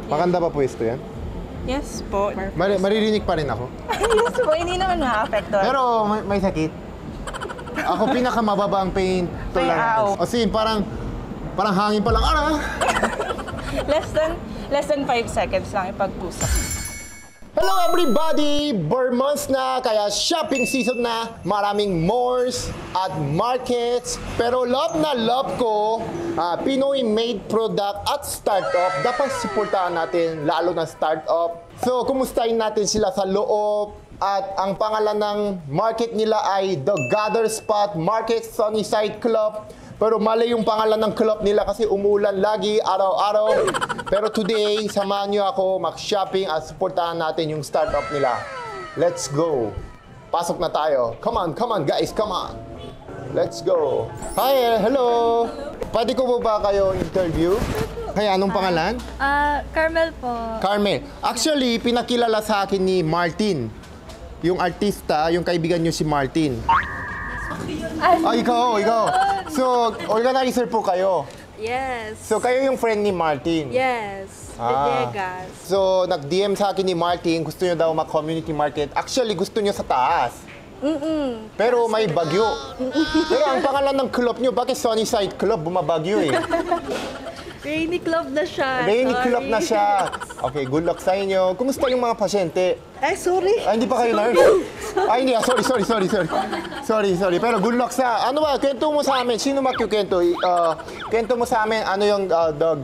Maganda ba pwesto yan? Yes po. Maririnig pa rin ako. Yes po, hindi naman ma-apektuhan. Pero may sakit. Ako pinakamababa ang pain tolerance. Kasi parang hangin pa lang. Less than 5 seconds lang ipagpusap. Hello everybody! Burr months na, kaya shopping season na. Maraming malls at markets. Pero love na love ko, Pinoy-made product at startup. Dapat supportahan natin, lalo na startup. So, kumustahin natin sila sa loob. At ang pangalan ng market nila ay The Gather Spot Market Sunnyside Club. Pero mali yung pangalan ng club nila kasi umulan lagi, araw-araw. Pero today, samahan nyo ako mag-shopping at supportahan natin yung startup nila. Let's go! Pasok na tayo. Come on guys, come on! Let's go! Hi, hello! Pwede ko po ba kayo interview? Kaya anong pangalan? Carmel po. Carmel. Actually, pinakilala sa akin ni Martin. Yung artista, yung kaibigan nyo si Martin. Ikaw. So, organizer po kayo. Yes. So, kayo yung friend ni Martin. Yes. Villegas. So, nag-DM sa akin ni Martin, gusto nyo daw mag-community market. Actually, gusto nyo sa taas. Pero may bagyo. Pero ang pangalan ng club nyo, bakit Sunnyside Club? Bumabagyo eh. Rainy Club na siya. Rainy Club na siya. Okay, good luck sa inyo. Kumusta yung mga pasyente? Sorry. Hindi pa kayo nurse? Hindi. Sorry. Pero good luck sa... Ano ba? Kwento mo sa amin. Sino magkikwento? Kwento mo sa amin, ano yung the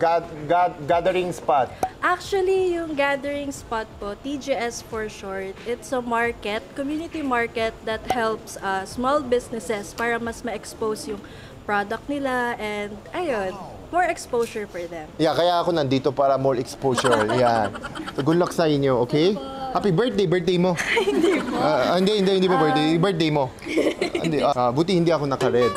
gathering spot? Actually, yung gathering spot po, TGS for short, it's a market, community market that helps small businesses para mas ma-expose yung product nila and ayun, more exposure for them. Yeah, kaya ako nandito para more exposure. Yeah. So good luck sa inyo, okay? Happy birthday mo. Hindi po. Hindi mo birthday mo. Hindi, buti hindi ako naka-red.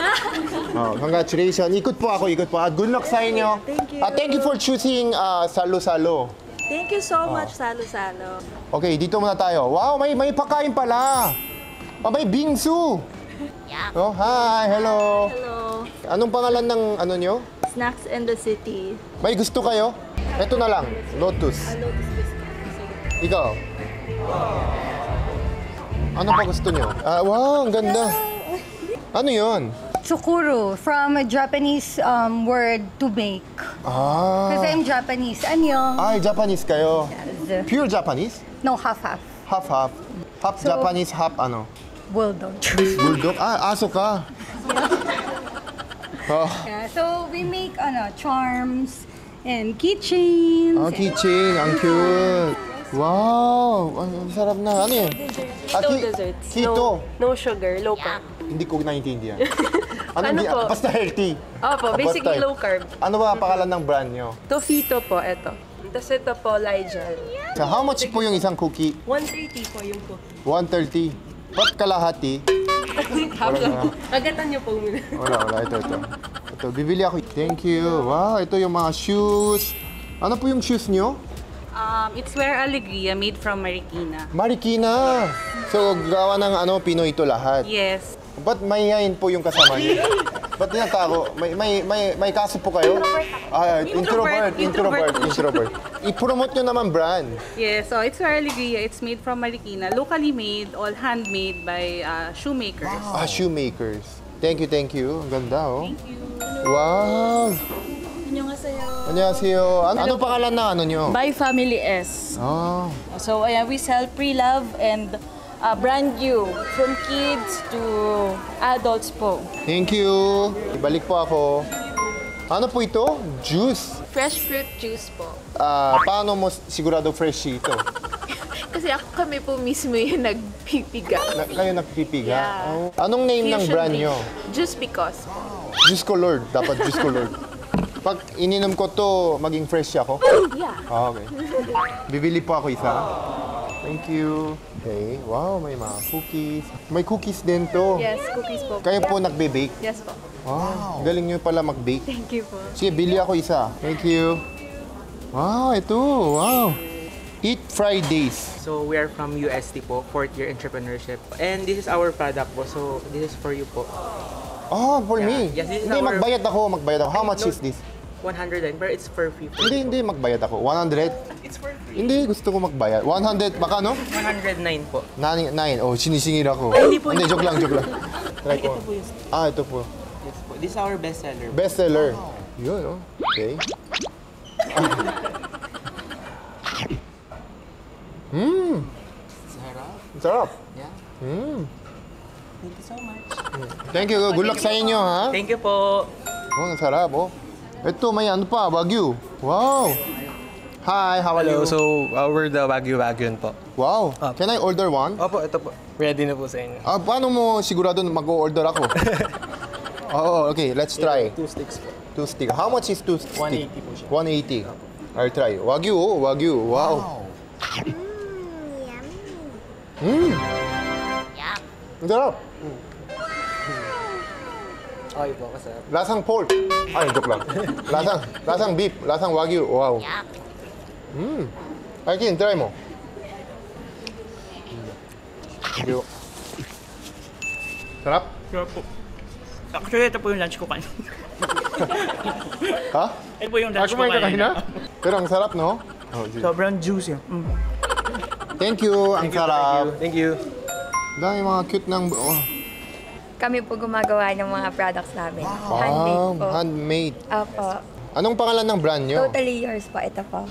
Congratulations. Ikot po. At good luck sa inyo. Thank you. Thank you for choosing Salo-Salo. Thank you so much, Salo-Salo. Okay, dito muna tayo. Wow, may pagkain pala. May bingsu. Yeah. Oh, hi, hello. Hello. Anong pangalan ng ano nyo? Snacks in the City. May gusto kayo? Ito na lang, Lotus. Lotus biscuit. Ikaw? Ano pa gusto nyo? Wow, ang ganda. Ano yon? Tsukuru, from a Japanese word to bake. Because I'm Japanese. Anyo? Ay, Japanese kayo. Yes. Pure Japanese? No, half-half. Half-half. Half So- Japanese, half ano? Bulldog. Bulldog? Aso ka. Yeah, so we make charms and keychains. Keychain. Ang cute. Wow, ang sarap na. Ano yun? Keto desserts. Keto. No sugar, low carb. Hindi ko naintindihan. Ano po? Basta healthy. Opo, basically low carb. Ano ba ang pangalan ng brand nyo? Tofito po, eto. Tapos ito po, Ligel. So how much po yung isang cookie? 130 po yung cookie. 130. Ba't kalahati? Agatan niyo po muna. Wala. Ito, bibili ako. Thank you. Wow, ito yung mga shoes. Ano po yung shoes nyo? It's Wear Alegria, made from Marikina. Marikina. So, gawa ng Pinoy ito lahat. Yes. Ba't mahihayin po yung kasama niyo? Ba't tinatako? May kaso po kayo? Introvert. I-promote nyo naman brand. Yes, so it's Wear Alegria. It's made from Marikina. Locally made, all handmade by shoemakers. Shoemakers. Thank you. Ang ganda, oh. Thank you. Wow. Annyeonghaseyo. Annyeonghaseyo. Ano pangalan na nyo? By Family S. So, ayan, we sell pre-love and brand new. From kids to adults po. Thank you. Ibalik po ako. Ano po ito? Juice. Fresh fruit juice po. Paano mo sigurado fresh ito? Kasi kami po mismo yung nagpipiga. Kayo nagpipiga? Yeah. Oh. Anong name ng brand nyo? Just because po. Juice Colored. Dapat Juice Colored. Pag ininom ko to, maging fresh ako? Yeah. Okay. Bibili po ako isa. Thank you. Okay. Wow, may mga cookies. May cookies din to. Yes, cookies po. Kayo po nagbe-bake? Yes po. Wow. Galing nyo pala mag-bake. Thank you po. Sige, bili ako isa. Thank you. Wow, ito. Wow. Eat Fridays. So we are from UST po, 4th year entrepreneurship. And this is our product po, so this is for you po. For me. Yes, this is Hindi, our- magbayad ako. How much is this? 100 din, but it's for free po. Hindi, magbayad ako. 100? Hindi, gusto ko magbayad. 100, baka no? 109 po. 9. Oh, sinisingil ako. Hindi, joke lang. Try ko. Ito po. Yes po. This is our bestseller. Bestseller. Yun, oh. Okay. Sarap. Yeah. Thank you so much. Thank you. Good luck sa inyo, ha? Thank you po. Oh, ang sarap, oh. Ito, may ano pa, Wagyu. Wow. Hi, how are you? Hello, so we're the Wagyu po. Wow. Can I order one? Opo, ito po. Ready na po sa inyo. Paano mo sigurado na mag-order ako? Oh, okay. Let's try. 2 sticks po. 2 stick. How much is 2 stick? 180 po siya. 180. I'll try. Wagyu, oh, Wagyu. Wow. Ang sarap. Okay po, kasi. Lasang pork. Ay, joke lang. Lasang beef. Lasang Wagyu. Wow. Arkin, try mo. Thank you. Sarap? Sarap po. Actually, ito po yung lunch ko kanina. Ha? Ito po yung lunch ko Kumain ka kanina. kanina? Pero ang sarap, no? Oh, sige. Sobrang juicy. Thank you. Ang sarap. Thank you. Dami mga cute ng... Oh. Kami po gumagawa ng mga products namin. Handmade Wow, po. handmade. Opo. Anong pangalan ng brand nyo? Totally yours po. Ito po.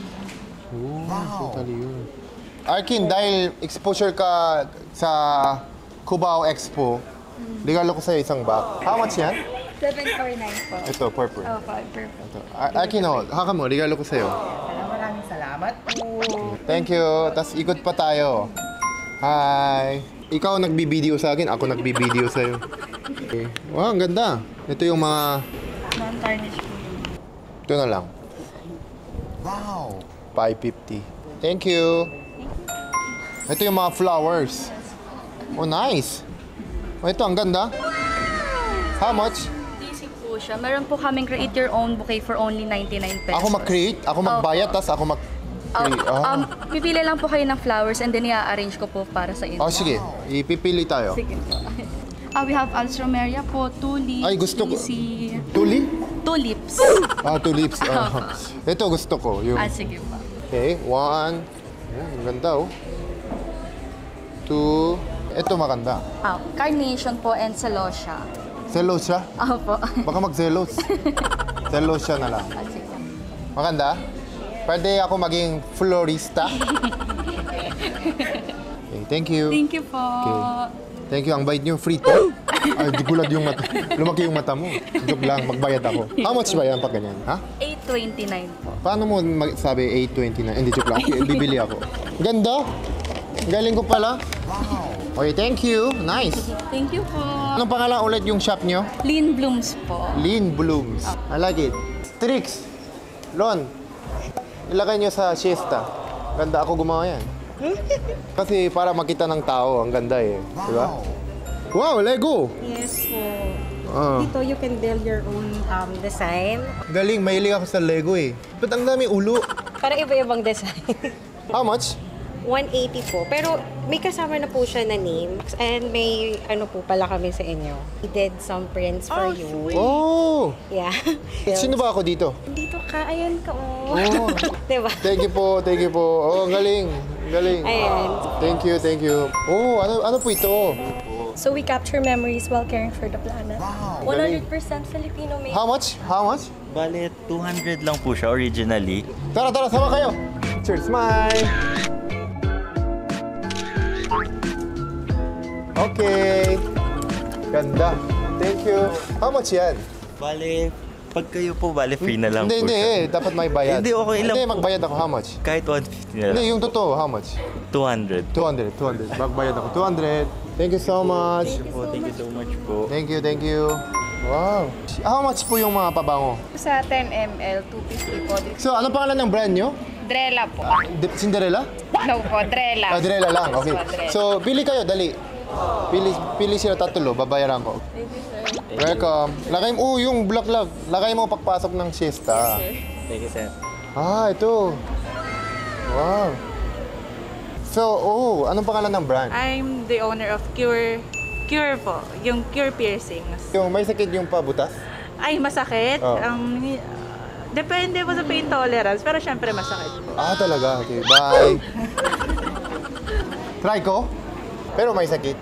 Totally yun. Arkin, dahil exposure ka sa Cubao Expo, regalo ko sa'yo isang bag. How much yan? 749 po. Ito, purple. Opo, perfect. Ito. Arkin, haka mo, regalo ko sa'yo. Maraming salamat po. Thank you. Tapos ikot pa tayo. Hi. Ikaw nagbibideo sa akin, ako nagbibideo sa'yo. Okay. Wow, ang ganda. Ito yung mga... Non-tarnish po. Ito na lang. Wow. 550. Thank you. Ito yung mga flowers. Oh, nice. Oh, ito, ang ganda. How much? Easy po siya. Meron po kaming create your own bouquet for only 99 pesos. Ako mag-create, ako magbayad, tas ako mag-create. Pipili lang po kayo ng flowers and then i-arrange ko po para sa inyo. Oh, sige. Ipipili tayo. Sige po. We have alstroemeria po, tulips, Ay, gusto ko. daisy, Tuli? tulips. Tulips. Ito gusto ko. Yung... Sige po. Okay, 1. Ayan, ang ganda, oh. 2. Ito maganda. Carnation po and celosia. Selos siya? Opo. Baka mag-selos. Selos siya na lang. Sige. Maganda? Pwede ako maging florista? Okay, thank you. Thank you po. Okay. Thank you. Ang bayad niyo, free to. Ay, di gulad yung mata. Lumaki yung mata mo. Joke lang, magbayad ako. How much ba yan pag ganyan? Ha? 829 po. Paano mo sabi 829? Hindi, joke lang. Okay, bibili ako. Ganda. Galing ko pala. Wow. Okay, thank you. Nice. Thank you po. Anong pangalan ulit yung shop nyo? Lean Blooms po. Lean Blooms. I like it. Tricks. Lon, ilagay nyo sa siesta. Ganda ako gumawa yan. Kasi para makita ng tao, ang ganda eh. Diba? Wow, Lego! Yes po. Dito you can build your own design. Galing, mahilig ako sa Lego eh. Ba't ang dami ulo? Para iba-ibang design. How much? 180 po. Pero may kasama na po siya na name. And may ano po pala kami sa inyo. We did some prints for you. Oh! Yeah. Sino ba ako dito? Dito ka. Ayan ka, oh. Oh. Diba? Thank you po, thank you po. Oh, galing. Galing. Ayan. Thank you, thank you. Oh, ano po ito? So we capture memories while caring for the planet. Wow. 100% Filipino made. How much? How much? Bale, 200 lang po siya originally. Tara, sama kayo. Cheers, smile. Okay. Ganda. Thank you. How much yan? Bale, pag kayo po, free na lang po Hindi, siya. dapat may bayad. Hindi, okay lang Hindi, po. magbayad ako. How much? Kahit 150 na lang. Hindi, yung totoo. How much? 200. 200. Magbayad ako. 200. Thank you so much. Thank you so much po. Thank you. Wow. How much po yung mga pabango? Sa 10 ml, 250 po. So, ano pangalan ng brand nyo? Drella po. Cinderella? No po, Drella. Drella lang. Okay. So, pili kayo. Dali. Pili sila tatlo. Babayaran ko. Thank you, sir. Welcome. Lagay mo, yung black. Lagay mo pagpasok ng siesta. Thank you, sir. Ito. Wow. So, anong pangalan ng brand? I'm the owner of Cure po, yung Cure Piercings. Yung may sakit yung pabutas? Ay, masakit. Oh. Depende po sa pain tolerance, pero syempre masakit po. Ah, talaga? Okay, bye. Try ko? Pero may sakit.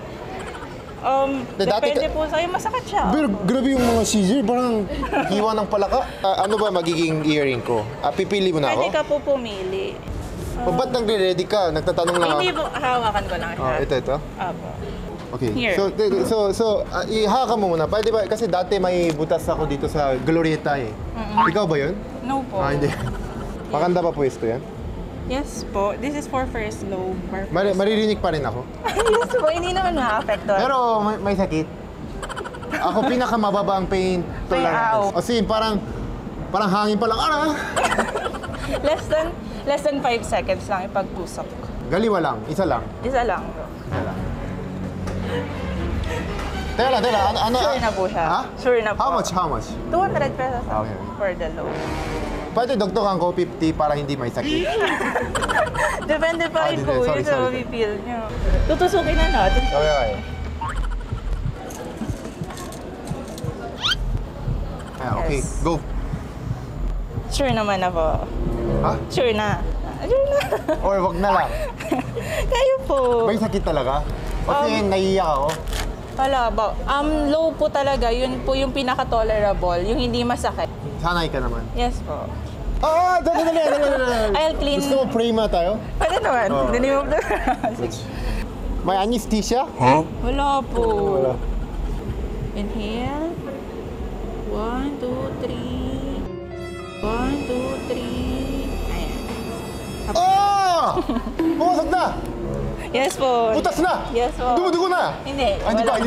Depende po sa'yo, masakit siya. Pero grabe yung mga scissor, parang hiwa ng palaka. Ano ba magiging earring ko? Pipili mo na ako? Pwede ka po pumili. Ba't nagre-ready ka? Nagtatanong lang ako. Hindi po, hawakan ko lang siya. Ito? Apo. Okay. Here. So, ihahakan mo muna. Pwede ba? Kasi dati may butas ako dito sa Glorieta eh. Ikaw ba yun? No po. Hindi. Maganda pa pwesto yan? Yes po. This is for first lobe. Maririnig pa rin ako. Yes po, hindi naman ma-affect. Pero may sakit. Ako pinakamababa ang pain tolerance. Kasi parang hangin pa lang. Less than 5 seconds lang ipagtusok. Galiwa lang. Isa lang. Isa lang. Teka lang. Sure na po siya. Ha? Sure na po. How much? 200 pesos Okay. for the lobe. Pwede doktoran ko 50 para hindi may sakit. Depende pa rin po yun sa mapipil nyo. Tutusukin na natin. Okay, go. Sure naman ako. Ha? Sure na. Or wag na lang. Kayo po. May sakit talaga? Kasi nahiya ako. Wala ba? Low po talaga. Yun po yung pinaka-tolerable. Yung hindi masakit. Sanay ka naman. Yes po. Dali. I'll clean. Gusto mo pray ma tayo? Pwede naman. Dinimove na. May anesthesia? Wala po. Wala. Inhale. 1, 2, 3. 1, 2, 3. Ayan. Pumasok na! Yes po. Butas na! Yes po. Dugo na! Hindi. Hindi pa.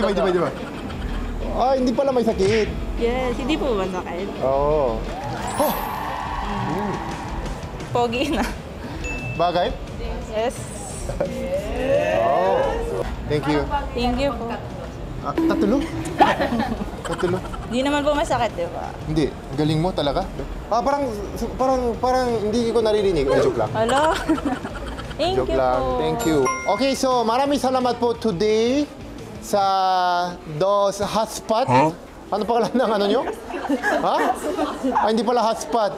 Hindi pala may sakit. Yes, hindi po masakit. Oo. Pogi na. Bagay? Yes. Thank you. Thank you po. Tatlo? Hindi naman po masakit, di ba? Hindi. Galing mo talaga. Parang hindi ko naririnig. Joke lang. Hello? Joke lang. Thank you. Okay, so maraming salamat po today sa hotspot. Ano pangalan ng ano nyo? Ha? Hindi pala hotspot.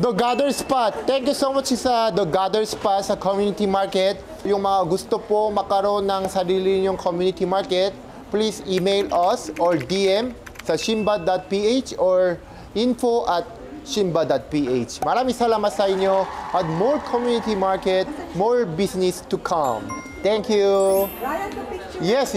The Gather Spot. Thank you so much sa The Gather Spot sa community market. Yung mga gusto po makaroon ng sarili ninyong community market, please email us or DM sa shimba.ph or info@shimba.ph. Maraming salamat sa inyo at more community market, more business to come. Thank you. Yes.